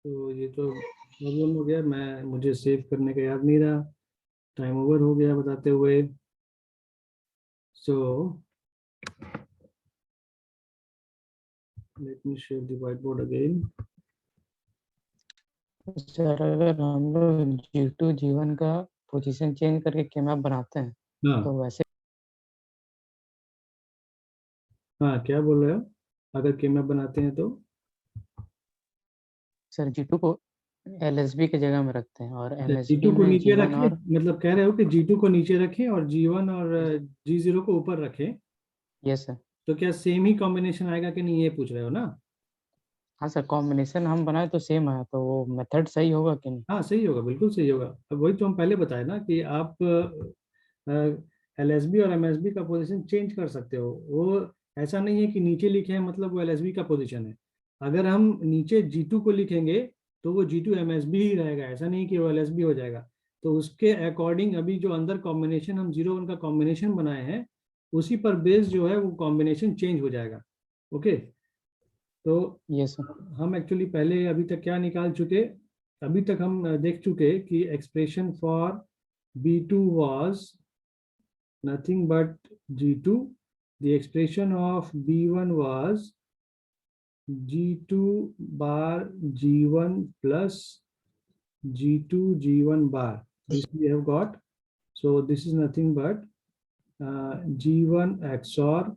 तो ये तो प्रॉब्लम हो गया, मुझे सेव करने का याद नहीं रहा, टाइम ओवर हो गया बताते हुए। So let me share the white board again. Sir अगर हम लोग G2 G1 का पोजीशन चेंज करके केमैप बनाते हैं तो हाँ वैसे हाँ, क्या बोल रहे हो? अगर केमैप बनाते हैं तो सर G2 को LSB के जगह में रखते हैं और MSB G2 को में नीचे G1 रखें, और मतलब कह रहे हो कि G2 को नीचे रखें और G1 और G0 को ऊपर रखें, यस सर। तो क्या सेम ही कॉम्बिनेशन आएगा कि नहीं, ये पूछ रहे हो ना? हाँ सर, कॉम्बिनेशन हम बनाए तो सेम है, तो वो मेथड सही होगा कि नहीं? हाँ सही होगा, बिल्कुल सही होगा। अब वही तो हम पहले बताए ना कि आप LSB और MSB का पोजीशन चेंज कर सकते हो। वो ऐसा नहीं है कि नीचे लिखे हैं मतलब वो LSB का पोजीशन है। अगर हम नीचे G2 को लिखेंगे तो वो G2 MSB ही रहेगा, ऐसा नहीं कि वो LSB हो जाएगा। तो उसके अकॉर्डिंग अभी जो अंदर कॉम्बिनेशन हम 0 1 का कॉम्बिनेशन बनाए हैं, उसी पर बेस जो है वो कॉम्बिनेशन चेंज हो जाएगा। ओके। तो यस सर। हम एक्चुअली पहले अभी तक क्या निकाल चुके, अभी तक हम देख चुके कि expression for B2 was nothing but G2. The expression of B1 was G2 bar G1 plus G2 G1 bar. This we have got. So this is nothing but G1 XOR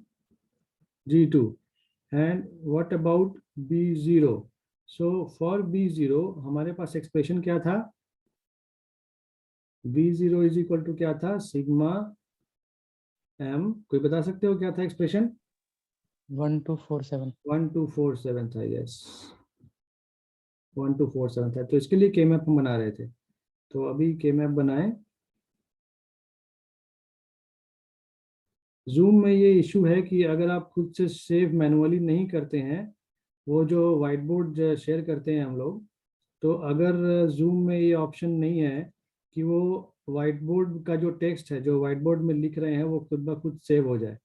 G2. And what about B0? So for B0 हमारे पास expression क्या था? B0 is equal to क्या था? Sigma m, कोई बता सकते हो क्या था एक्सप्रेशन? 1247। 1247 था, यस 1247 था। तो इसके लिए के मैप हम बना रहे थे, तो अभी के मैप बनाए। जूम में ये इशू है कि अगर आप खुद से सेव मैनुअली नहीं करते हैं, वो जो वाइट बोर्ड शेयर करते हैं हम लोग, तो अगर जूम में ये ऑप्शन नहीं है कि वो वाइट बोर्ड का जो टेक्स्ट है जो वाइट बोर्ड में लिख रहे हैं वो खुद ब खुद सेव हो जाए,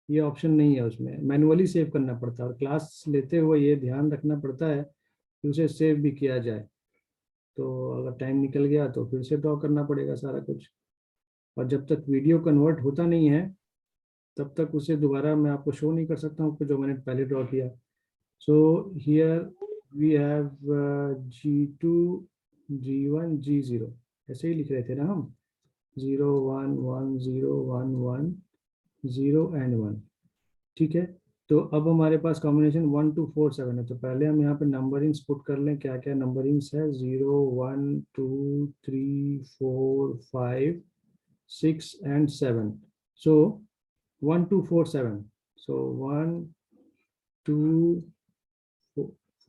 ये ऑप्शन नहीं है। उसमें मैनुअली सेव करना पड़ता है, और क्लास लेते हुए ये ध्यान रखना पड़ता है कि उसे सेव भी किया जाए। तो अगर टाइम निकल गया तो फिर से ड्रॉ करना पड़ेगा सारा कुछ, और जब तक वीडियो कन्वर्ट होता नहीं है तब तक उसे दोबारा मैं आपको शो नहीं कर सकता हूँ जो मैंने पहले ड्रॉ किया। So here we have G2 G1 G0, ऐसे ही लिख रहे थे ना हम, 0 1 1 0 1 1 0 एंड 1। ठीक है। तो अब हमारे पास कॉम्बिनेशन 1247 है, तो पहले हम यहाँ पे नंबरिंग्स पुट कर लें, क्या क्या नंबरिंग्स है? 0 1 2 3 4 5 6 and 7। So 1247। So 1 2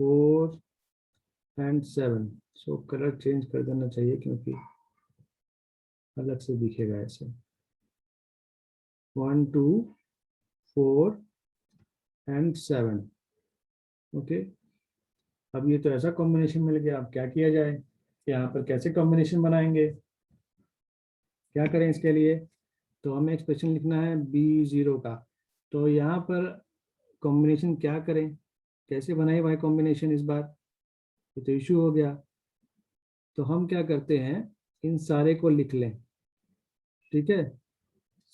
4 and 7। So colour change कर देना चाहिए क्योंकि अलग से दिखेगा ऐसे। 1 2 4 एंड 7। ओके। अब ये तो ऐसा कॉम्बिनेशन मिल गया, अब क्या किया जाए, यहाँ पर कैसे कॉम्बिनेशन बनाएंगे, क्या करें इसके लिए? तो हमें एक्सप्रेशन लिखना है B0 का। तो यहाँ पर कॉम्बिनेशन क्या करें, कैसे बनाए भाई कॉम्बिनेशन इस बार, ये तो इशू हो गया। तो हम क्या करते हैं, इन सारे को लिख लें। ठीक है,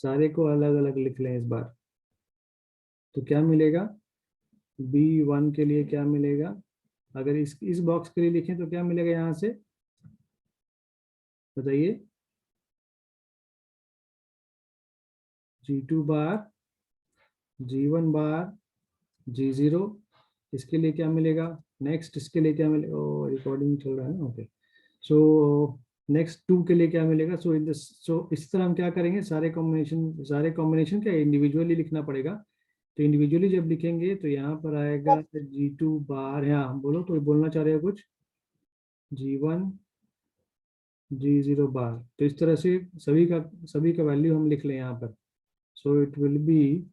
सारे को अलग अलग लिख लें इस बार। तो क्या मिलेगा? B1 के लिए क्या मिलेगा? अगर इस बॉक्स के लिए लिखें तो क्या मिलेगा यहाँ से, बताइए? G2 बार G1 बार G0, इसके लिए क्या मिलेगा, नेक्स्ट इसके लिए क्या मिलेगा, रिकॉर्डिंग चल रहा है ना, ओके। सो नेक्स्ट 2 के लिए क्या मिलेगा, सो इस तरह हम क्या करेंगे, सारे कॉम्बिनेशन क्या इंडिविजुअली लिखना पड़ेगा। तो इंडिविजुअली जब लिखेंगे तो यहाँ पर आएगा G2 बार, यहाँ बोलो, कोई बोलना चाह रहे हो कुछ, G1 G0 बार। तो इस तरह से सभी का वैल्यू हम लिख लें यहाँ पर। So it will be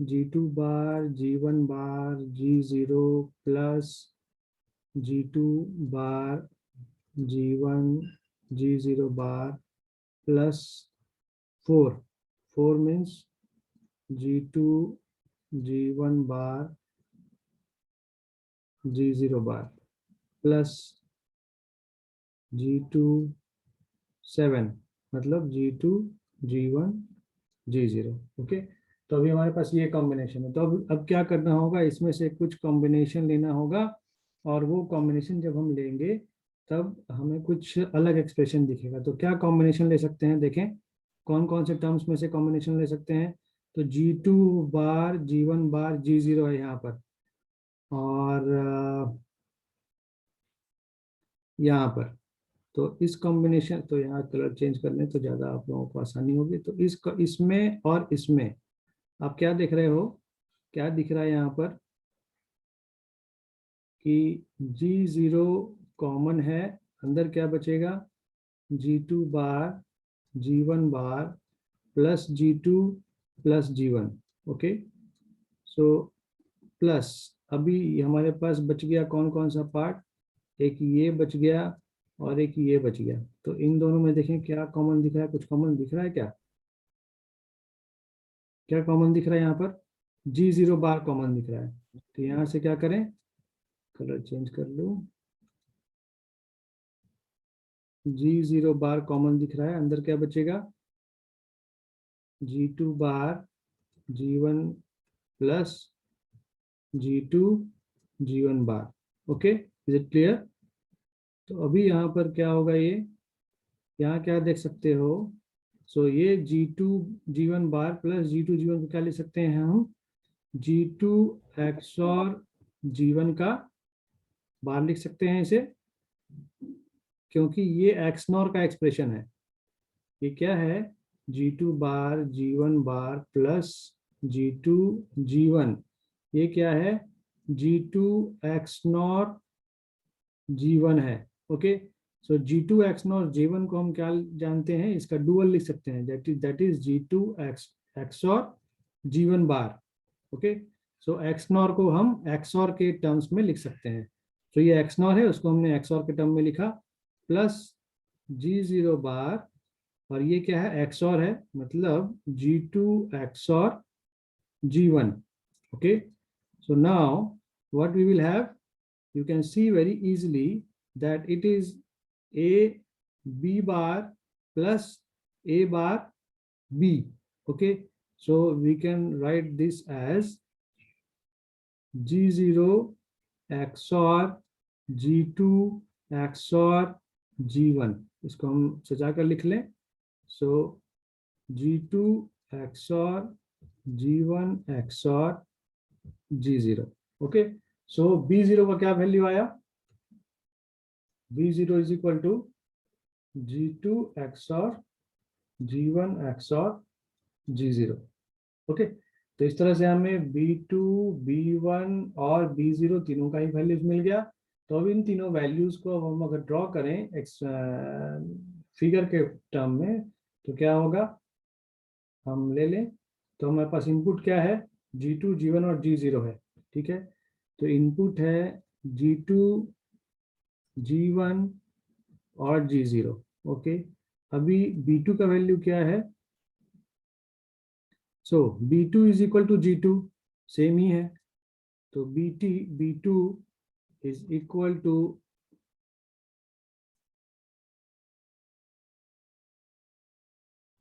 G2 bar G1 bar G0 plus G2 bar G1 G0 bar plus 4 means G2 G1 bar G0 bar plus G2 7, मतलब G2 G1 G0, ओके। तो अभी हमारे पास ये कॉम्बिनेशन है। तो अब क्या करना होगा, इसमें से कुछ कॉम्बिनेशन लेना होगा, और वो कॉम्बिनेशन जब हम लेंगे तब हमें कुछ अलग एक्सप्रेशन दिखेगा। तो क्या कॉम्बिनेशन ले सकते हैं, देखें कौन कौन से टर्म्स में से कॉम्बिनेशन ले सकते हैं। तो G2 बार G1 बार G0 है यहाँ पर, और यहाँ पर, तो इस कॉम्बिनेशन, तो यहाँ कलर चेंज कर लें तो ज़्यादा आप लोगों को आसानी होगी। तो इसमें और इसमें आप क्या देख रहे हो, क्या दिख रहा है यहाँ पर कि G0 कॉमन है, अंदर क्या बचेगा, G2 bar G1 bar plus G2 plus G1, okay. So plus अभी हमारे पास बच गया कौन कौन सा पार्ट, एक ये बच गया और एक ये बच गया। तो इन दोनों में देखें क्या कॉमन दिख रहा है, कुछ कॉमन दिख रहा है क्या, क्या कॉमन दिख रहा है यहाँ पर, G0 बार कॉमन दिख रहा है। तो यहाँ से क्या करें, कलर चेंज कर लो, G0 बार कॉमन दिख रहा है, अंदर क्या बचेगा, G2 bar G1 plus G2 G1 bar, okay, is it clear. तो अभी यहाँ पर क्या होगा, ये यहाँ क्या देख सकते हो, सो ये G2 G1 bar plus G2 G1 को क्या लिख सकते हैं हम, G2 XOR G1 का बार लिख सकते हैं इसे, क्योंकि ये XNOR का एक्सप्रेशन है। ये क्या है, G2 bar G1 bar plus G2 G1, ये क्या है, G2 XNOR G1 है, ओके। सो G2 XNOR G1 को हम क्या जानते हैं, इसका डुअल लिख सकते हैं, that is G2 XOR G1 bar, okay. So XNOR को हम XOR के टर्म्स में लिख सकते हैं। तो ये XNOR है, उसको हमने XOR के टर्म में लिखा, प्लस G0 बार, और ये क्या है, XOR है, मतलब G2 XOR G1, okay. So now what we will have, you can see very easily that it is A B bar plus A bar B, okay. So we can write this as G0 XOR G2 XOR G1, इसको हम सजा कर लिख लें। So G2 XOR G1 XOR G0, okay. So B0 का क्या value आया, B0 is equal to G2 XOR G1 XOR G0, okay. तो इस तरह से हमें B2 B1 और B0 तीनों का ही वैल्यूज मिल गया। तो अब इन तीनों वैल्यूज को हम अगर ड्रॉ करें फिगर के टर्म में, तो क्या होगा, हम ले लें। तो हमारे पास इनपुट क्या है, G2 G1 और G0 है, ठीक है। तो इनपुट है G2 G1 और G0, ओके। अभी B2 का वैल्यू क्या है, so B2 is equal to G2, same ही है। तो B2 is equal to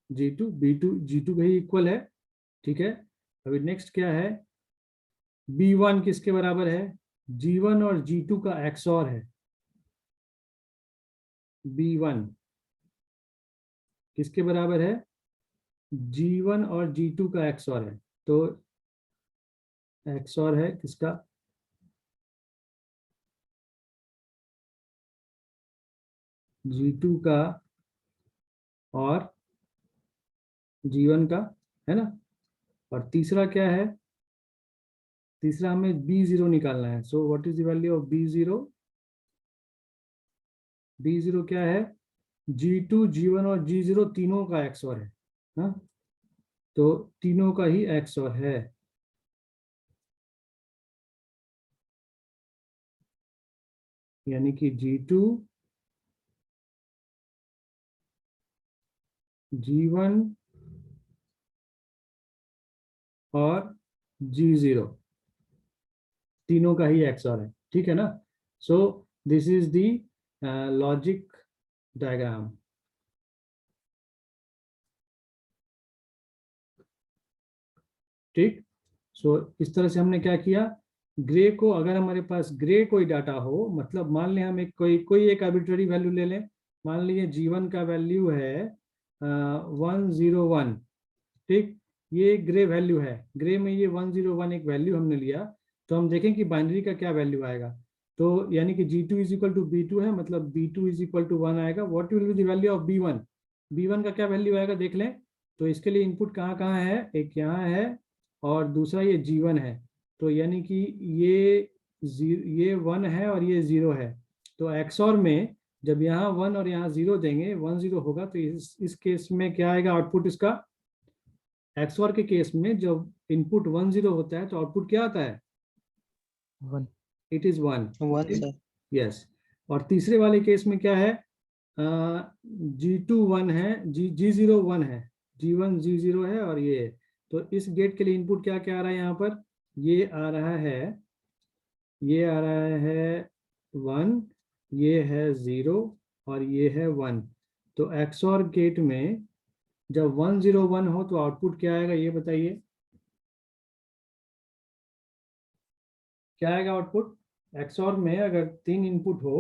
G2, B2 G2 का ही इक्वल है, ठीक है। अभी नेक्स्ट क्या है, B1 किसके बराबर है, G1 और G2 का XOR है। B1 किसके बराबर है, G1 और G2 का XOR है। तो XOR है किसका? G2 का और G1 का, है ना। और तीसरा क्या है? तीसरा हमें B0 निकालना है। So what is the value of B0? B0 क्या है? G2, G1 और G0 तीनों का XOR है, हाँ, तो तीनों का ही XOR है। यानी कि G2, G1 और G0 तीनों का ही XOR है, ठीक है ना। सो this is the logic diagram. ठीक। सो इस तरह से हमने क्या किया, ग्रे को, अगर हमारे पास ग्रे कोई डाटा हो, मतलब मान लें हम एक कोई एक आर्बिट्ररी वैल्यू ले लें। मान लीजिए G1 का वैल्यू है 101। ठीक, ये ग्रे वैल्यू है, ग्रे में ये 101 एक वैल्यू हमने लिया। तो हम देखें कि बाइनरी का क्या वैल्यू आएगा। तो यानी कि G2 is equal to B2 है, मतलब B2 इज इक्वल टू 1 आएगा। What will be the value of B1? B1 का क्या वैल्यू आएगा देख लें। तो इसके लिए इनपुट कहाँ कहाँ है, एक यहाँ है और दूसरा ये G1 है। तो यानी कि ये 1 है और ये 0 है। तो XOR में जब यहाँ 1 और यहाँ 0 देंगे, 1 0 होगा, तो इस केस में क्या आएगा आउटपुट इसका? XOR के केस में जब इनपुट 1 0 होता है तो आउटपुट क्या आता है? 1 इट इज 1। 1 सर। यस। और तीसरे वाले केस में क्या है? G2 1 है, G0 1 है, G1 G0 है और ये है। तो इस गेट के लिए इनपुट क्या क्या आ रहा है यहाँ पर? ये आ रहा है, ये आ रहा है 1, ये है 0 और ये है 1। तो XOR गेट में जब 1 0 1 हो तो आउटपुट क्या आएगा ये बताइए, क्या आएगा आउटपुट? XOR में अगर 3 इनपुट हो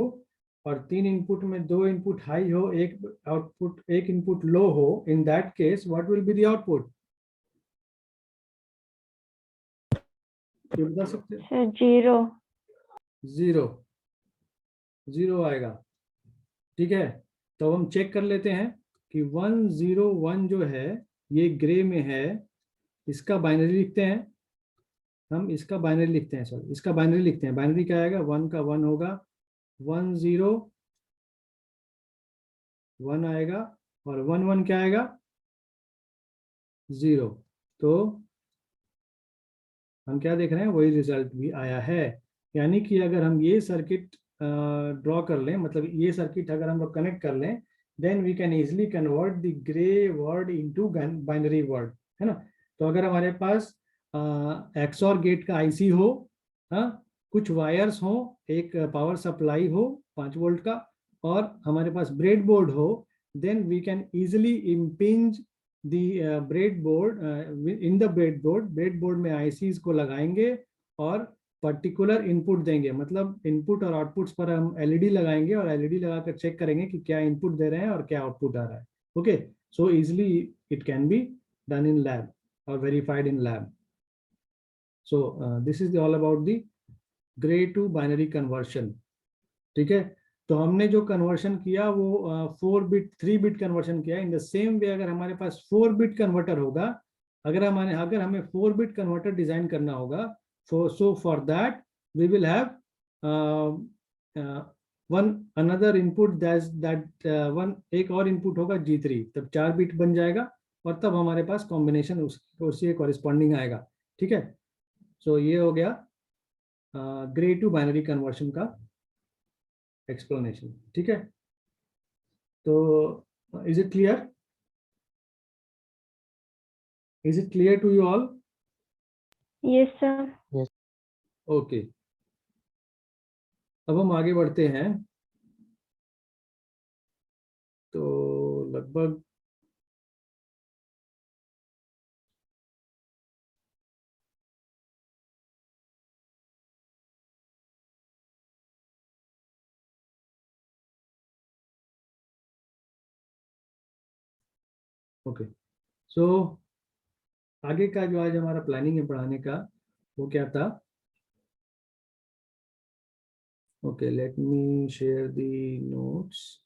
और 3 इनपुट में 2 इनपुट हाई हो, एक इनपुट लो हो, in that case what will be the output? ये बता सकते हैं? सर 0। 0 0 आएगा, ठीक है। तो हम चेक कर लेते हैं कि 1 0 1 जो है ये ग्रे में है, इसका बाइनरी लिखते हैं। हम इसका बाइनरी लिखते हैं, सॉरी, इसका बाइनरी लिखते हैं। बाइनरी क्या आएगा? 1 का 1 होगा, 1 0 1 आएगा और 1 1 क्या आएगा? 0। तो हम क्या देख रहे हैं, वही रिजल्ट भी आया है। यानी कि अगर हम ये सर्किट ड्रॉ कर लें, मतलब ये सर्किट अगर हम लोग कनेक्ट कर लें, then we can easily convert the Gray word into binary word, है ना। तो अगर हमारे पास XOR गेट का आईसी हो, हाँ, कुछ वायर्स हो, एक पावर सप्लाई हो 5 वोल्ट का, और हमारे पास ब्रेड बोर्ड हो, then we can easily impinge breadboard in the breadboard में ICs को लगाएंगे और पर्टिकुलर इनपुट देंगे। मतलब इनपुट और आउटपुट्स पर हम LED लगाएंगे और LED लगाकर चेक करेंगे कि क्या इनपुट दे रहे हैं और क्या आउटपुट आ रहा है। Okay, so easily it can be done in lab और verified in lab. So this is all about the Gray to binary conversion, ठीक है। तो हमने जो कन्वर्शन किया वो 4 बिट 3 बिट कन्वर्शन किया। इन द सेम वे अगर हमारे पास 4 बिट कन्वर्टर होगा, अगर हमें 4 बिट कन्वर्टर डिजाइन करना होगा, so for that we will have one another input, that one एक और इनपुट होगा G3, तब 4 बिट बन जाएगा और तब हमारे पास कॉम्बिनेशन उससे कॉरेस्पॉन्डिंग आएगा, ठीक है। सो ये हो गया ग्रे टू बाइनरी कन्वर्शन का एक्सप्लेनेशन, ठीक है। तो is it clear? Is it clear to you all? Yes sir. Okay, अब हम आगे बढ़ते हैं। तो लगभग ओके, सो आगे का जो आज हमारा प्लानिंग है पढ़ाने का, वो क्या था? Okay, let me share the notes.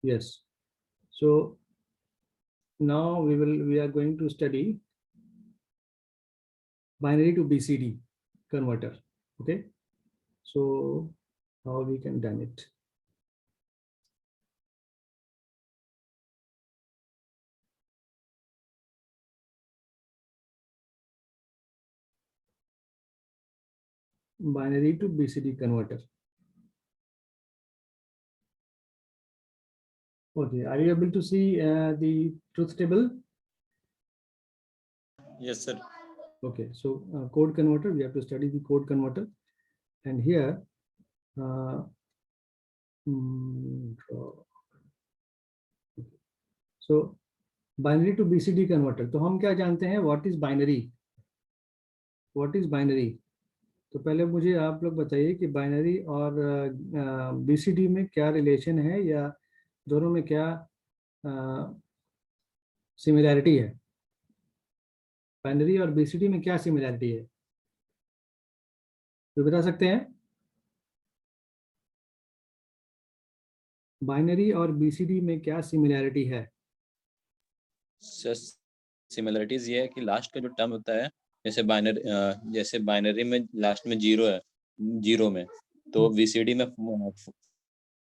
Yes. So now we are going to study binary to BCD converter. Okay. So how we can done it? Binary to BCD converter. Okay, are you able to see the truth table? Yes, sir. Okay, so code converter, we have to study the code converter, and here so binary to BCD converter. तो हम क्या जानते हैं? What is binary? What is binary? तो पहले मुझे आप लोग बताइए कि बाइनरी और बीसीडी में क्या रिलेशन है, या दोनों में क्या सिमिलैरिटी है? बाइनरी और बीसीडी में क्या सिमिलैरिटी है, तो बता सकते हैं? बाइनरी और बीसीडी में क्या सिमिलैरिटी है? सिमिलरिटीज ये है कि लास्ट का जो टर्म होता है, जैसे बाइनरी में लास्ट में 0 है, 0 में, तो वीसीडी में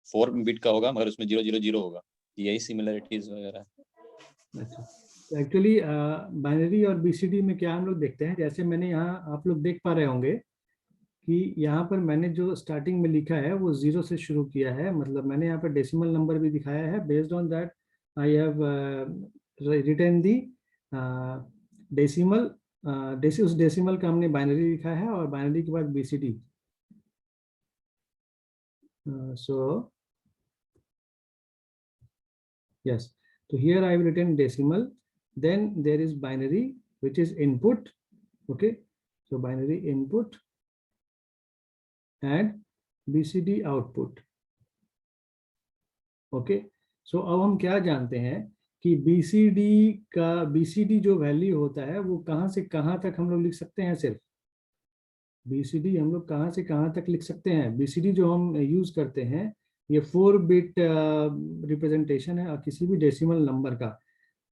4 बिट का होगा, मगर उसमें 000 होगा. यही सिमिलरिटीज वगैरह. अच्छा, एक्चुअली बाइनरी और बीसीडी में क्या हम लोग देखते हैं, जैसे मैंने यहाँ आप लोग देख पा रहे होंगे कि यहाँ पर मैंने जो स्टार्टिंग में लिखा है वो 0 से शुरू किया है. मतलब मैंने यहाँ पर डेसिमल नंबर भी दिखाया है. Based on that I have written the decimal. उस डेसिमल का हमने बाइनरी लिखा है, और बाइनरी के बाद BCD. So yes, so here I have written decimal, then there is binary which is input. Okay, so binary input and BCD output. Okay, so अब हम क्या जानते हैं कि BCD जो वैल्यू होता है वो कहाँ से कहाँ तक हम लोग लिख सकते हैं? सिर्फ BCD हम लोग कहाँ से कहाँ तक लिख सकते हैं? BCD जो हम यूज करते हैं ये 4 बिट रिप्रेजेंटेशन है किसी भी डेसिमल नंबर का.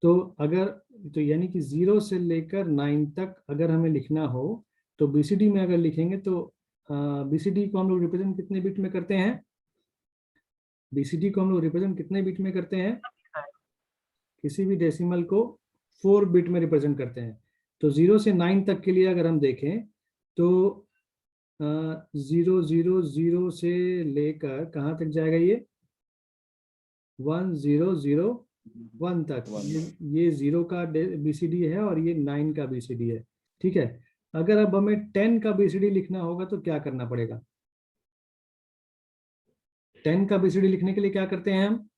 तो अगर तो यानी कि 0 से लेकर 9 तक अगर हमें लिखना हो तो बीसीडी में अगर लिखेंगे तो बीसीडी को हम लोग रिप्रेजेंट कितने बिट में करते हैं? बीसीडी को हम लोग रिप्रेजेंट कितने बिट में करते हैं? किसी भी डेसिमल को 4 बिट में रिप्रेजेंट करते हैं. तो 0 से 9 तक के लिए अगर हम देखें तो 000 से लेकर कहाँ तक जाएगा? ये 1001 तक. ये 0 का बीसीडी है और ये 9 का बीसीडी है. ठीक है, अगर अब हमें 10 का बीसीडी लिखना होगा तो क्या करना पड़ेगा? 10 का बीसीडी लिखने के लिए क्या करते हैं हम?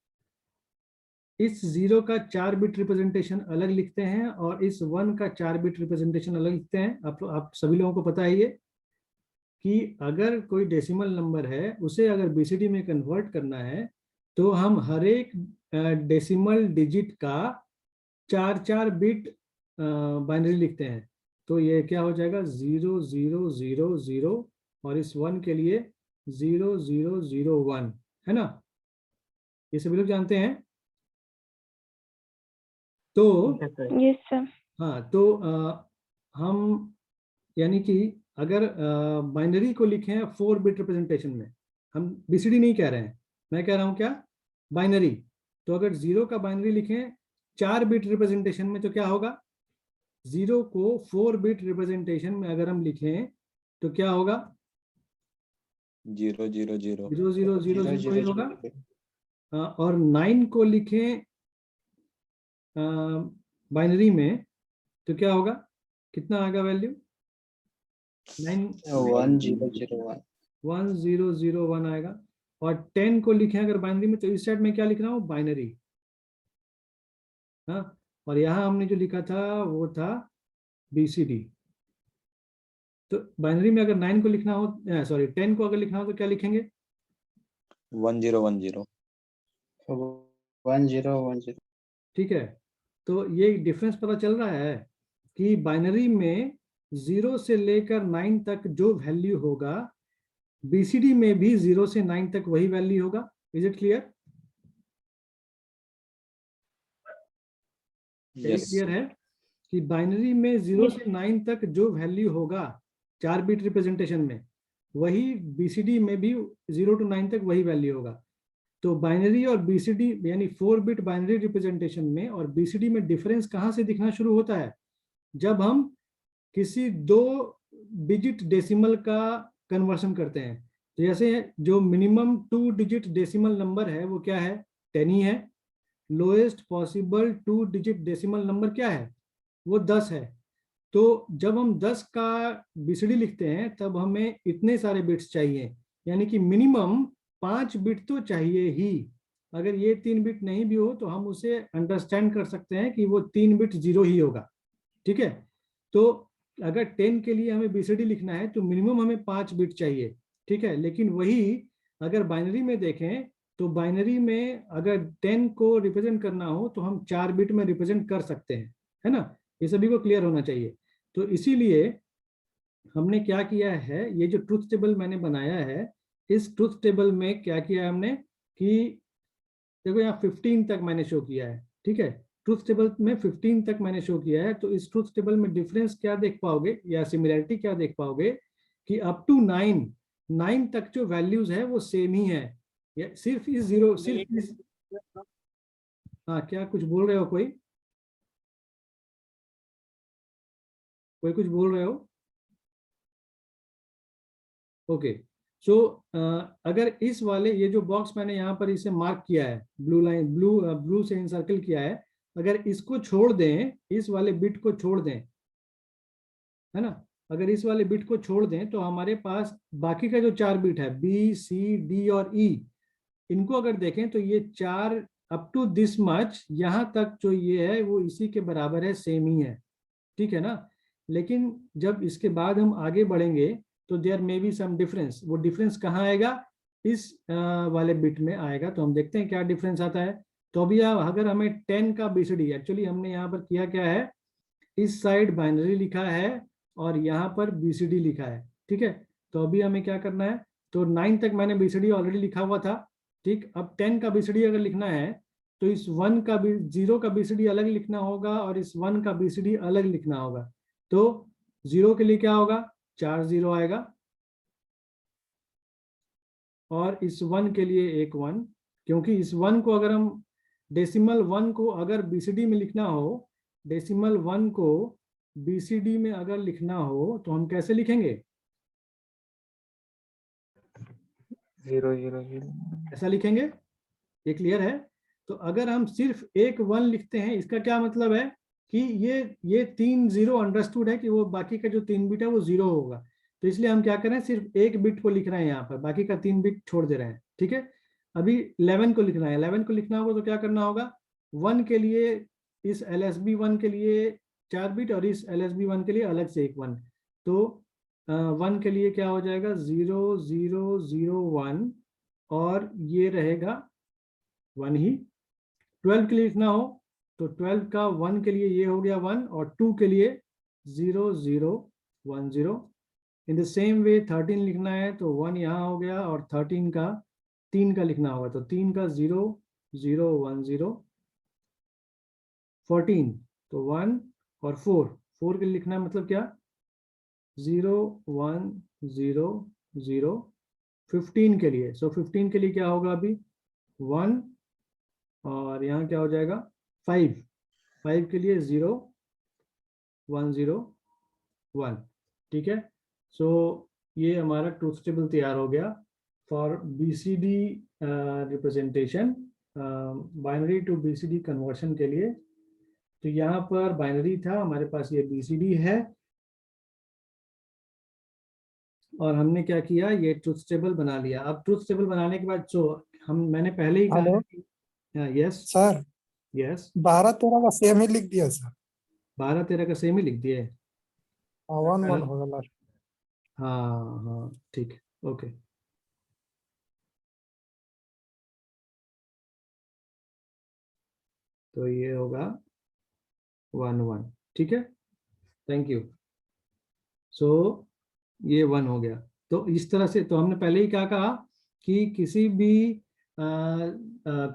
इस 0 का 4 बिट रिप्रेजेंटेशन अलग लिखते हैं और इस 1 का 4 बिट रिप्रेजेंटेशन अलग लिखते हैं. आप सभी लोगों को पता है ये कि अगर कोई डेसिमल नंबर है उसे अगर बीसीडी में कन्वर्ट करना है तो हम हर एक डेसिमल डिजिट का 4 बिट बाइनरी लिखते हैं. तो ये क्या हो जाएगा? 0000 और इस 1 के लिए 0001, है ना? ये सभी लोग जानते हैं. तो यस सर. हाँ, तो हम यानी कि अगर बाइनरी को लिखें 4 बिट रिप्रेजेंटेशन में, हम बीसीडी नहीं कह रहे हैं, मैं कह रहा हूं क्या? बाइनरी. तो अगर 0 का बाइनरी लिखें 4 बिट रिप्रेजेंटेशन में तो क्या होगा? 0 को 4 बिट रिप्रेजेंटेशन में अगर हम लिखें तो क्या होगा? 0000 होगा. और 9 को लिखें बाइनरी में तो क्या होगा? कितना आएगा वैल्यू? 1001 आएगा. और 10 को लिखें अगर बाइनरी में तो इस साइड में क्या लिख रहा हूँ? बाइनरी. हाँ, और यहाँ हमने जो लिखा था वो था बीसीडी. तो बाइनरी में अगर 9 को लिखना हो, सॉरी 10 को अगर लिखना हो तो क्या लिखेंगे? 1010। 1010। ठीक है, तो ये डिफरेंस पता चल रहा है कि बाइनरी में 0 से लेकर 9 तक जो वैल्यू होगा बीसीडी में भी 0 से 9 तक वही वैल्यू होगा। Is it clear? Yes clear है कि बाइनरी में 0 से 9 तक जो वैल्यू होगा 4 बिट रिप्रेजेंटेशन में, वही बीसीडी में भी 0 to 9 तक वही वैल्यू होगा। तो बाइनरी और बीसीडी यानी 4 बिट बाइनरी रिप्रेजेंटेशन में और बीसीडी में डिफरेंस कहाँ से दिखना शुरू होता है? जब हम किसी 2 डिजिट डेसिमल का कन्वर्शन करते हैं। तो जैसे जो मिनिमम 2 डिजिट डेसिमल नंबर है वो क्या है? 10 ही है। Lowest possible 2 digit decimal number क्या है? वो 10 है। तो जब हम 10 का बीसीडी लिखते हैं तब हमें इतने सारे बिट्स चाहिए, यानी कि मिनिमम 5 बिट तो चाहिए ही। अगर ये 3 बिट नहीं भी हो तो हम उसे अंडरस्टैंड कर सकते हैं कि वो 3 बिट 0 ही होगा। ठीक है, तो अगर 10 के लिए हमें बीसीडी लिखना है तो मिनिमम हमें 5 बिट चाहिए। ठीक है, लेकिन वही अगर बाइनरी में देखें तो बाइनरी में अगर 10 को रिप्रेजेंट करना हो तो हम 4 बिट में रिप्रेजेंट कर सकते हैं, है ना? ये सभी को क्लियर होना चाहिए। तो इसीलिए हमने क्या किया है, ये जो ट्रुथ टेबल मैंने बनाया है, इस ट्रुथ टेबल में क्या किया है हमने कि देखो यहाँ 15 तक मैंने शो किया है। ठीक है, ट्रुथ टेबल में 15 तक मैंने शो किया है। तो इस ट्रुथ टेबल में डिफरेंस क्या देख पाओगे या सिमिलरिटी क्या देख पाओगे कि अप टू 9 तक जो वैल्यूज है वो सेम ही है। या सिर्फ इस 0 सिर्फ इस, हाँ क्या कुछ बोल रहे हो? कोई कुछ बोल रहे हो? ओके, सो अगर इस वाले ये जो बॉक्स मैंने यहाँ पर इसे मार्क किया है, ब्लू लाइन ब्लू से इंसर्कल किया है, अगर इसको छोड़ दें, इस वाले बिट को छोड़ दें, है ना, अगर इस वाले बिट को छोड़ दें तो हमारे पास बाकी का जो 4 बिट है बी सी डी और ई, इनको अगर देखें तो ये 4 अप टू दिस मच यहाँ तक जो ये है वो इसी के बराबर है, सेम ही है। ठीक है ना? लेकिन जब इसके बाद हम आगे बढ़ेंगे तो there may be some difference. वो डिफरेंस कहाँ आएगा? इस वाले बिट में आएगा। तो हम देखते हैं क्या डिफरेंस आता है। तो अभी अगर हमें 10 का बीसीडी, एक्चुअली हमने यहाँ पर किया क्या है, इस साइड बाइनरी लिखा है और यहाँ पर बीसीडी लिखा है। ठीक है, तो अभी हमें क्या करना है, तो 9 तक मैंने बीसीडी ऑलरेडी लिखा हुआ था। ठीक, अब 10 का बीसीडी अगर लिखना है तो इस 1 का 0 का बीसीडी अलग लिखना होगा और इस 1 का बीसीडी अलग लिखना होगा। तो 0 के लिए क्या होगा? 4 0 आएगा और इस 1 के लिए एक 1, क्योंकि इस 1 को अगर हम डेसिमल 1 को अगर बीसीडी में लिखना हो, डेसिमल 1 को बीसीडी में अगर लिखना हो तो हम कैसे लिखेंगे? 0 0 0। ऐसा लिखेंगे। ये क्लियर है? तो अगर हम सिर्फ एक 1 लिखते हैं, इसका क्या मतलब है कि ये 3 0 अंडरस्टूड है कि वो बाकी का जो 3 बिट है वो 0 होगा। तो इसलिए हम क्या करें, सिर्फ एक बिट को लिख रहे हैं यहाँ पर, बाकी का 3 बिट छोड़ दे रहे हैं। ठीक है, अभी 11 को लिखना है। 11 को लिखना होगा तो क्या करना होगा, 1 के लिए इस LSB 1 के लिए 4 बिट और इस LSB 1 के लिए अलग से एक 1। तो 1 के लिए क्या हो जाएगा, 0 0 0 1 और ये रहेगा 1 ही। 12 के लिए लिखना हो तो 12 का 1 के लिए ये हो गया 1 और 2 के लिए 0 0 1 0। इन द सेम वे 13 लिखना है तो 1 यहाँ हो गया और 13 का 3 का लिखना होगा तो 3 का 0 0 1 0। 14 तो 1 और 4 के लिए लिखना है, मतलब क्या, 0 1 0 0। 15 के लिए, सो 15 के लिए क्या होगा अभी, 1 और यहाँ क्या हो जाएगा 5 के लिए 0 1 0 1। ठीक है, सो ये हमारा ट्रूथ टेबल तैयार हो गया for BCD representation, binary to BCD conversion के लिए। तो यहाँ पर बाइनरी था, हमारे पास ये बीसीडी है और हमने क्या किया, ये ट्रूथ टेबल बना लिया। अब ट्रूथ टेबल बनाने के बाद मैंने पहले ही कहा, यस सर यस 12 13 का सेम ही लिख दिया सर। 12 13 का सेम ही लिख दिए। 1 1 हो गया। हाँ हाँ ठीक है, ओके। तो ये होगा 1 1। ठीक है, थैंक यू। सो ये 1 हो गया। तो इस तरह से, तो हमने पहले ही क्या कहा कि किसी भी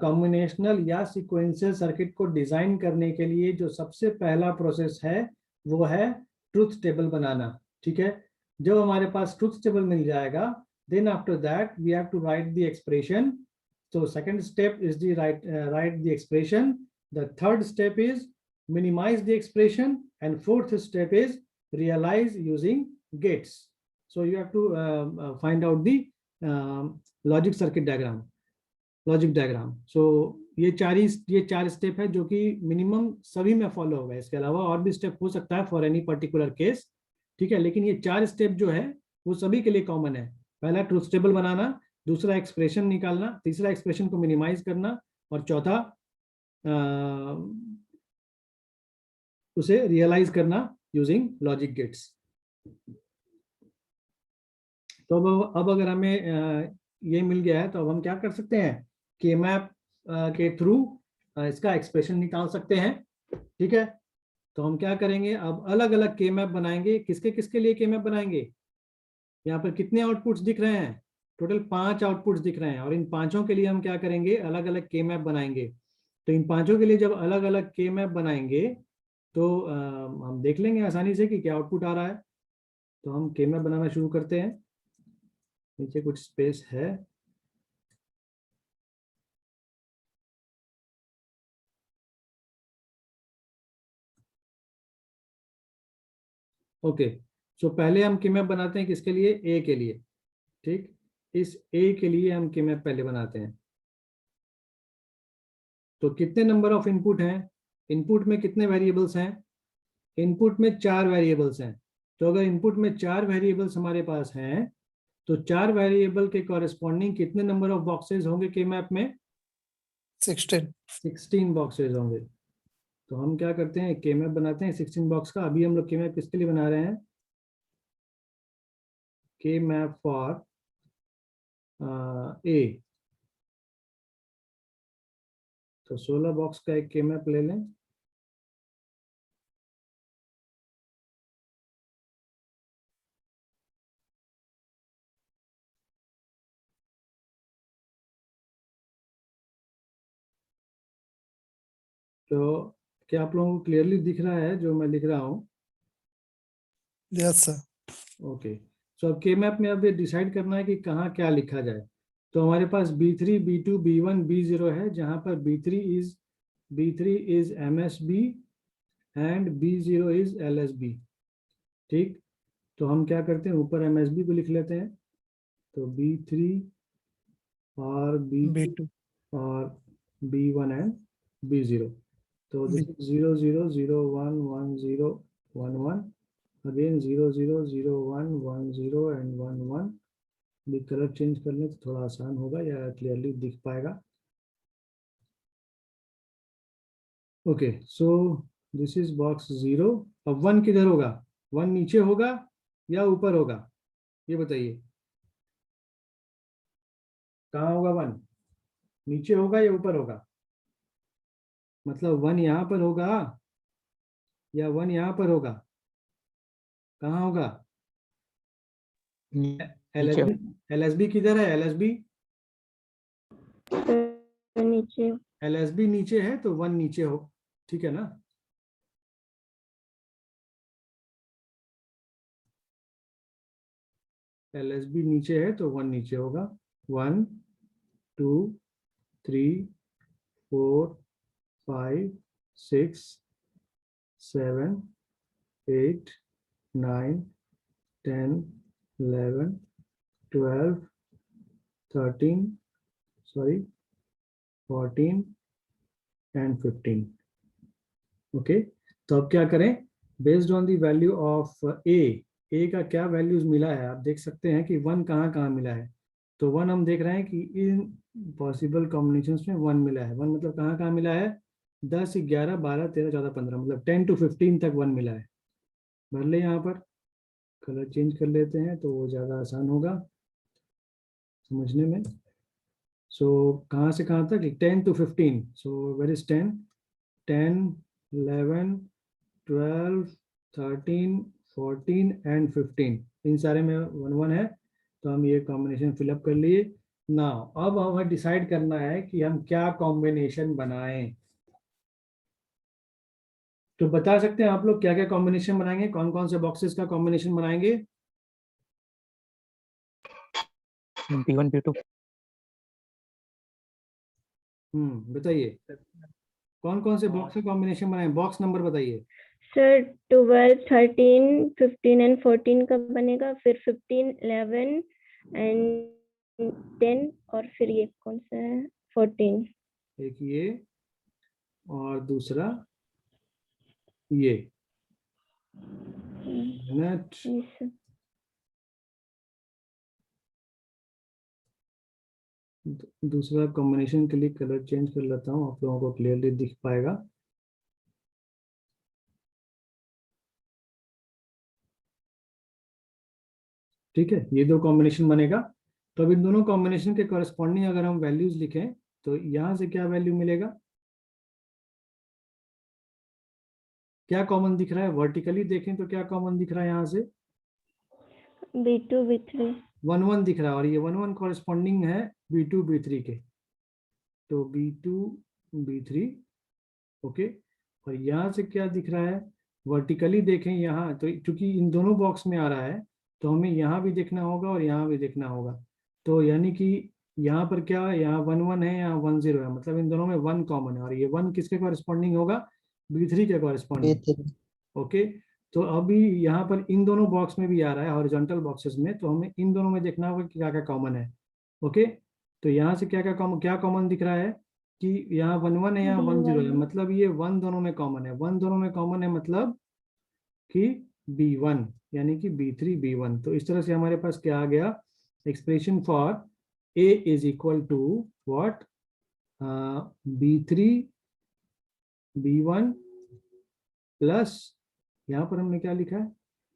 कॉम्बिनेशनल या सीक्वेंशियल सर्किट को डिजाइन करने के लिए जो सबसे पहला प्रोसेस है वो है ट्रुथ टेबल बनाना। ठीक है, जब हमारे पास ट्रुथ टेबल मिल जाएगा, then after that we have to write the expression. So second step is the write the expression. The third step is minimize the expression, and fourth step is realize using gates. So you have to find out the logic circuit diagram, logic diagram. So ये चार step है जो कि minimum सभी में follow होगा। इसके अलावा और भी स्टेप हो सकता है फॉर एनी पर्टिकुलर केस। ठीक है, लेकिन ये 4 स्टेप जो है वो सभी के लिए कॉमन है। पहला ट्रुथ टेबल बनाना, दूसरा एक्सप्रेशन निकालना, तीसरा एक्सप्रेशन को मिनिमाइज करना, और चौथा उसे रियलाइज करना यूजिंग लॉजिक गेट्स। तो अब अगर हमें ये मिल गया है तो अब हम क्या कर सकते हैं, के मैप के थ्रू इसका एक्सप्रेशन निकाल सकते हैं। ठीक है, तो हम क्या करेंगे, अब अलग अलग के मैप बनाएंगे। किसके किसके लिए के मैप बनाएंगे? यहाँ पर कितने आउटपुट्स दिख रहे हैं? टोटल 5 आउटपुट्स दिख रहे हैं, और इन पांचों के लिए हम क्या करेंगे, अलग अलग के मैप बनाएंगे। तो इन पांचों के लिए जब अलग अलग के मैप बनाएंगे तो हम देख लेंगे आसानी से कि क्या आउटपुट आ रहा है। तो हम के मैप बनाना शुरू करते हैं। नीचे कुछ स्पेस है, ओके। सो पहले हम के मैप बनाते हैं किसके लिए, ए के लिए। ठीक, इस ए के लिए हम के मैप पहले बनाते हैं। तो कितने नंबर ऑफ इनपुट हैं, इनपुट में कितने वेरिएबल्स हैं? इनपुट में 4 वेरिएबल्स हैं। तो अगर इनपुट में 4 वेरिएबल्स हमारे पास हैं तो 4 वेरिएबल के कॉरेस्पॉन्डिंग कितने नंबर ऑफ बॉक्सेस होंगे के मैप में? 16 बॉक्सेस होंगे। तो हम क्या करते हैं, के मैप बनाते हैं 16 बॉक्स का। अभी हम लोग के मैप किसके लिए बना रहे हैं, के मैप फॉर ए। तो 16 बॉक्स का एक के मैप ले लें। तो क्या आप लोगों को क्लियरली दिख रहा है जो मैं लिख रहा हूँ? Yes sir. ओके, सो अब के मैप में अब ये डिसाइड करना है कि कहाँ क्या लिखा जाए। तो हमारे पास B3, B2, B1, B0 है, जहाँ पर B3 is MSB and B0 is LSB। ठीक, तो हम क्या करते हैं, ऊपर MSB को लिख लेते हैं। तो B3 और B2 और B1 एंड B0। तो दिस इज 0 0 0 1 1 0 1 1, अगेन 0 0 0 1 1 0 एंड 1 1। भी कलर चेंज कर लें तो थोड़ा आसान होगा या क्लियरली दिख पाएगा। Okay, so this is box 0। अब 1 किधर होगा, 1 नीचे होगा या ऊपर होगा, ये बताइए। कहाँ होगा 1, नीचे होगा या ऊपर होगा? मतलब 1 यहाँ पर होगा या 1 यहाँ पर होगा? कहाँ होगा? LSB किधर है? नीचे। LSB नीचे है तो 1 नीचे हो। ठीक है ना? LSB नीचे है तो 1 नीचे होगा। 1 2 3 4 5 6 7 8 9 10 11 12 13 14 एंड 15। ओके, तो अब क्या करें, based on the value of A का क्या वैल्यूज मिला है, आप देख सकते हैं कि 1 कहाँ कहाँ मिला है। तो 1 हम देख रहे हैं कि इन पॉसिबल कॉम्बिनेशंस में 1 मिला है। 1 मतलब कहाँ कहाँ मिला है, 10 11 12 13 14 15, मतलब 10 to 15 तक 1 मिला है। भर ले, यहाँ पर कलर चेंज कर लेते हैं तो वो ज़्यादा आसान होगा समझने में। सो कहाँ से कहाँ तक, 10 to 15। So where is 10? 10, 11, 12, 13, 14 and 15, इन सारे में 1 1 है, तो हम ये कॉम्बिनेशन फिलअप कर लिए। नाउ अब हमें डिसाइड करना है कि हम क्या कॉम्बिनेशन बनाएं। तो बता सकते हैं आप लोग क्या क्या कॉम्बिनेशन बनाएंगे, कौन कौन से बॉक्सेस का कॉम्बिनेशन बनाएंगे? B1 B2 बताइए कौन कौन से बॉक्स का कॉम्बिनेशन बनाए, बॉक्स नंबर बताइए। सर 12, 13, 15 एंड 14 का बनेगा, फिर 15, 11 एंड 10, और फिर ये कौन सा है 14। एक ये और दूसरा ये मिनट। सर दूसरा कॉम्बिनेशन के लिए कलर चेंज कर लेता हूँ, आप लोगों को क्लियरली दिख पाएगा। ठीक है, ये दो कॉम्बिनेशन बनेगा। तो अब इन दोनों कॉम्बिनेशन के कॉरेस्पॉन्डिंग अगर हम वैल्यूज लिखें तो यहाँ से क्या वैल्यू मिलेगा, क्या कॉमन दिख रहा है? वर्टिकली देखें तो क्या कॉमन दिख रहा है, यहाँ से B2 B3 1 1 दिख रहा है, और ये 1 1 कॉरेस्पॉन्डिंग है B2 B3 के, तो B2 B3 ओके। और यहाँ से क्या दिख रहा है, वर्टिकली देखें यहाँ, तो चूंकि इन दोनों बॉक्स में आ रहा है तो हमें यहाँ भी देखना होगा और यहाँ भी देखना होगा। तो यानी कि यहाँ पर क्या, यहाँ 1 1 है, यहाँ 1 0 है, मतलब इन दोनों में 1 कॉमन है, और ये 1 किसके कॉरेस्पॉन्डिंग होगा, B3 के कॉरेस्पॉन्डिंग। B3 ओके, तो अभी यहाँ पर इन दोनों बॉक्स में भी आ रहा है, हॉरिजॉन्टल बॉक्सेस में, तो हमें इन दोनों में देखना होगा कि क्या क्या कॉमन है। ओके, तो यहाँ से क्या कॉमन दिख रहा है कि यहाँ 1 1 है, यहाँ 1 0 है, मतलब ये 1 दोनों में कॉमन है, 1 दोनों में कॉमन है, मतलब कि B1 यानी कि B3 B1। तो इस तरह से हमारे पास क्या आ गया, expression for A is equal to what, B3 B1 plus, यहाँ पर हमने क्या लिखा है,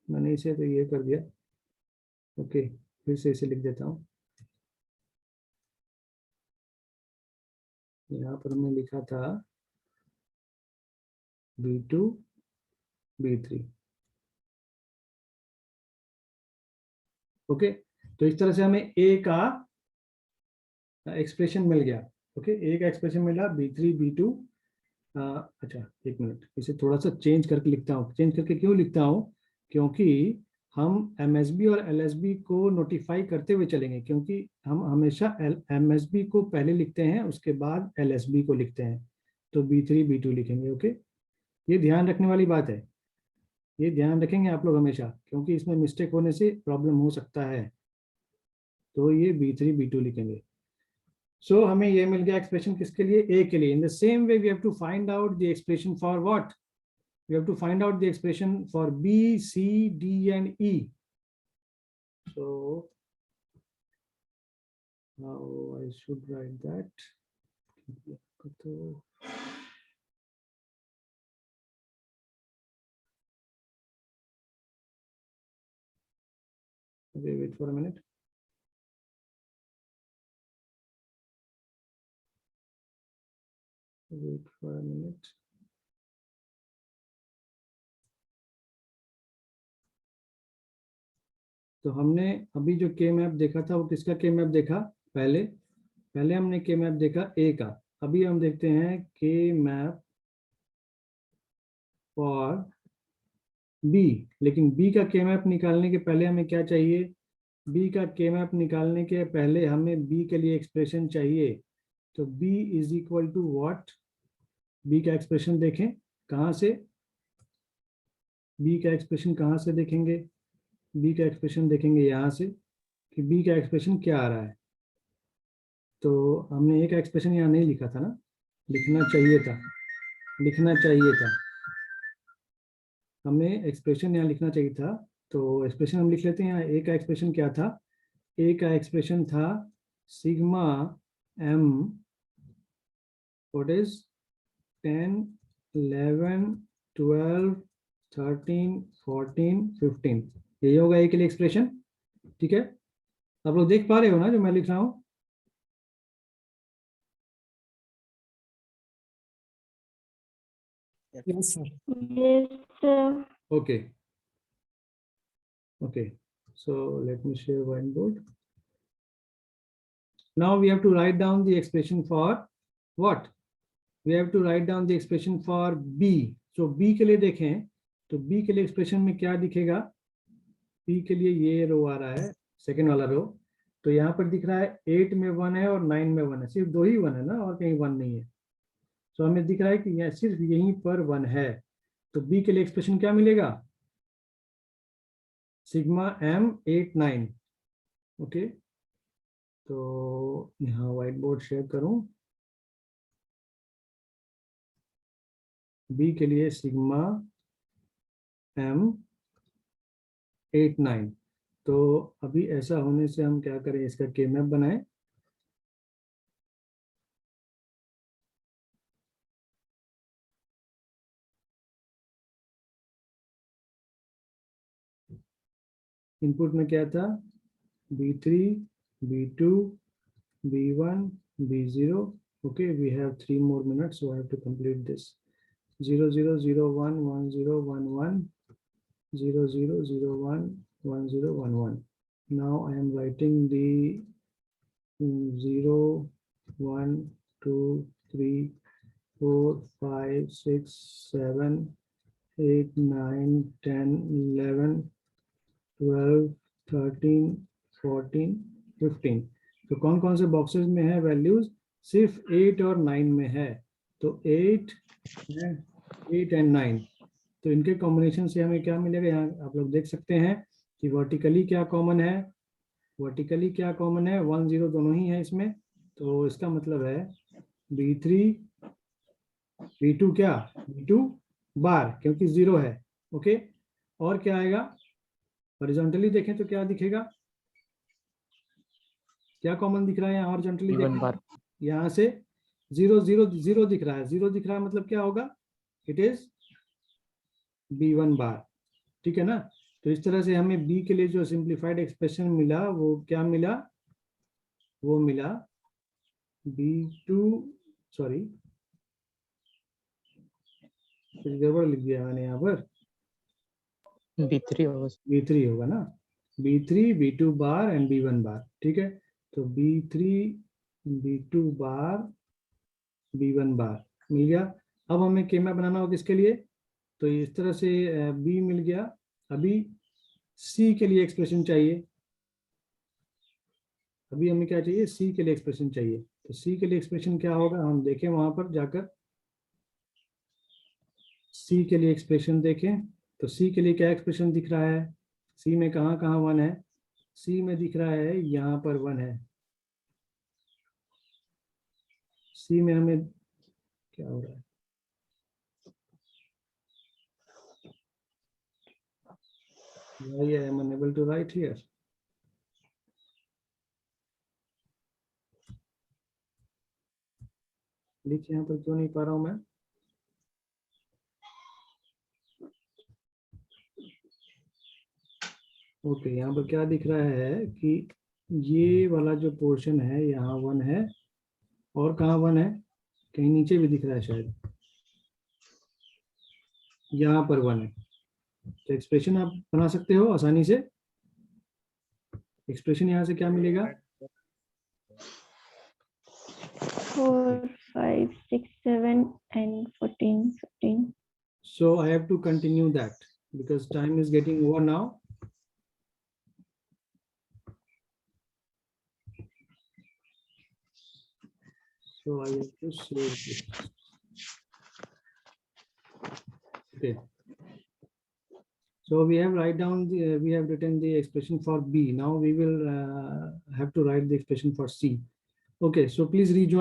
मैंने इसे तो ये कर दिया। ओके, फिर से इसे लिख देता हूँ। यहाँ पर हमने लिखा था B2 B3। ओके, तो इस तरह से हमें A का एक्सप्रेशन मिल गया। ओके, A का एक्सप्रेशन मिला B3 B2। अच्छा एक मिनट, इसे थोड़ा सा चेंज करके लिखता हूँ। चेंज करके क्यों लिखता हूँ, क्योंकि हम MSB और LSB को नोटिफाई करते हुए चलेंगे, क्योंकि हम हमेशा MSB को पहले लिखते हैं, उसके बाद LSB को लिखते हैं, तो B3 B2 लिखेंगे। ओके, ये ध्यान रखने वाली बात है, ये ध्यान रखेंगे आप लोग हमेशा, क्योंकि इसमें मिस्टेक होने से प्रॉब्लम हो सकता है। तो ये B3 B2 लिखेंगे। सो हमें ये मिल गया एक्सप्रेशन किसके लिए, ए के लिए। In the same way we have to find out the expression for what, we have to find out the expression for B C D and E. So how I should write that, wait for a minute. Wait for a minute. तो हमने अभी जो के map देखा था वो किसका के मैप देखा, पहले हमने के मैप देखा ए का। अभी हम देखते हैं के मैप फॉर बी, लेकिन बी का के मैप निकालने के पहले हमें क्या चाहिए, बी का के मैप निकालने के पहले हमें बी के लिए एक्सप्रेशन चाहिए। तो B is equal to what, B का एक्सप्रेशन देखें कहाँ से, बी का एक्सप्रेशन कहाँ से देखेंगे, बी का एक्सप्रेशन देखेंगे यहाँ से कि बी का एक्सप्रेशन क्या आ रहा है। तो हमने एक एक्सप्रेशन यहाँ नहीं लिखा था ना, लिखना चाहिए था, लिखना चाहिए था, हमें एक्सप्रेशन यहाँ लिखना चाहिए था। तो एक्सप्रेशन हम लिख लेते हैं। यहाँ ए का एक्सप्रेशन क्या था, ए का एक्सप्रेशन था सिग्मा एम, व्हाट इज 10 11 12 13 14 15, यही होगा ए के लिए एक्सप्रेशन। ठीक है, आप लोग देख पा रहे हो ना जो मैं लिख रहा हूँ, Yes, sir. Yes, sir. Okay. Okay. So let me share whiteboard. Now we have to write down the expression for what? We have to write down the expression for B. So B के लिए देखें तो B के लिए expression में क्या दिखेगा? B के लिए ये रो आ रहा है, सेकेंड वाला रो. तो यहाँ पर दिख रहा है 8 में 1 है और 9 में 1 है, सिर्फ 2 ही 1 है ना, और कहीं 1 नहीं है. तो हमें दिख रहा है कि यह सिर्फ यहीं पर 1 है. तो B के लिए एक्सप्रेशन क्या मिलेगा? Sigma m 8 9. ओके, तो यहाँ व्हाइट बोर्ड शेयर करूं. B के लिए सिग्मा m 8 9. तो अभी ऐसा होने से हम क्या करें, इसका के मैप बनाएं. इनपुट में क्या था? B3, B2, B1, B0. Okay, we have 3 more minutes, so I have to complete this. 0 0 0 1 1 0 1 1 0 0 0 1 1 0 1 1. Now I am writing the 0 1 2 3 4 5 6 7 8 9 10 11 12 13 14 15. तो कौन कौन से बॉक्सेस में है वैल्यूज? सिर्फ 8 और 9 में है. तो 8 एंड 9. तो इनके कॉम्बिनेशन से हमें क्या मिलेगा? यहाँ आप लोग देख सकते हैं कि वर्टिकली क्या कॉमन है. वर्टिकली क्या कॉमन है? 1 0 दोनों ही है इसमें. तो इसका मतलब है B3 B2 क्या? B2 बार, क्योंकि 0 है. ओके, और क्या आएगा? हॉरिजॉन्टली देखें तो क्या दिखेगा? क्या कॉमन दिख रहा है यहाँ? हॉरिजॉन्टली देखें, यहाँ से 0 0 0 दिख रहा है. 0 दिख रहा है मतलब क्या होगा? इट इज B1 बार. ठीक है ना? तो इस तरह से हमें B के लिए जो सिंप्लीफाइड एक्सप्रेशन मिला वो क्या मिला? वो मिला B2, सॉरी कुछ गड़बड़ लिख दिया मैंने यहाँ पर. B3 होगा. B3 होगा ना. B3 B2 bar and B1 बार. ठीक है, तो B3 B2 बार B1 बार मिल गया. अब हमें केमा बनाना होगा किसके लिए? तो इस तरह से B मिल गया. अभी C के लिए एक्सप्रेशन चाहिए. अभी हमें क्या चाहिए? C के लिए एक्सप्रेशन चाहिए. तो C के लिए एक्सप्रेशन क्या होगा? हम देखें वहां पर जाकर C के लिए एक्सप्रेशन देखें. तो C के लिए क्या एक्सप्रेशन दिख रहा है? C में कहाँ कहाँ 1 है? C में दिख रहा है यहाँ पर 1 है. C में हमें क्या हो रहा है? Why I am unable to write here? लिख यहाँ पर क्यों नहीं पा रहा हूँ मैं? ओके, यहाँ पर क्या दिख रहा है कि ये वाला जो पोर्शन है यहाँ 1 है, और कहाँ 1 है? कहीं नीचे भी दिख रहा है शायद. यहाँ पर 1 है. तो एक्सप्रेशन आप बना सकते हो आसानी से. एक्सप्रेशन यहाँ से क्या मिलेगा? 4 5 6 7 and 14 15. So I have to continue that because time is getting over now. So I have to save this. Okay. So we have written the expression for B. Now we will have to write the expression for C. Okay. So please rejoin.